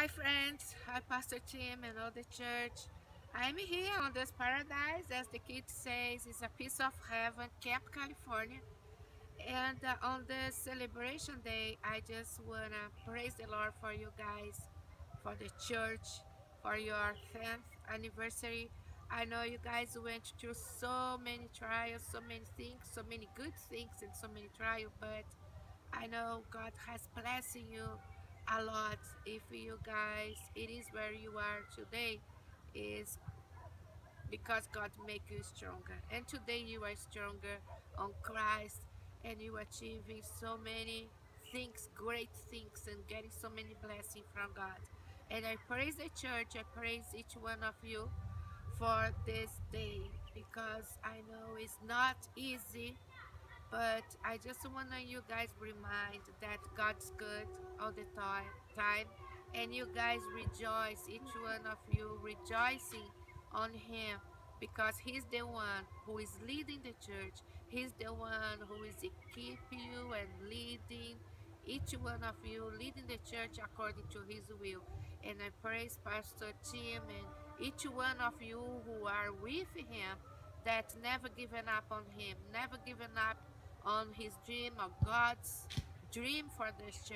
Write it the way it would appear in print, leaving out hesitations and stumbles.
Hi friends, hi Pastor Tim and all the church. I'm here on this paradise, as the kid says, it's a piece of heaven, Camp California. And on this celebration day, I just wanna praise the Lord for you guys, for the church, for your 10th anniversary. I know you guys went through so many trials, so many things, so many good things, and so many trials, but I know God has blessed you a lot. If you guys, it is where you are today, is because God make you stronger. And today you are stronger on Christ, and you achieving so many things, great things, and getting so many blessings from God. And I praise the church. I praise each one of you for this day because I know it's not easy, but I just want you guys remind that God's good all the time, and you guys rejoice, each one of you rejoicing on Him, because He's the one who is leading the church. He's the one who is equipping you and leading each one of you, leading the church according to His will. And I praise Pastor Tim and each one of you who are with Him, that never given up on Him, never given up on his dream, or God's dream for this church.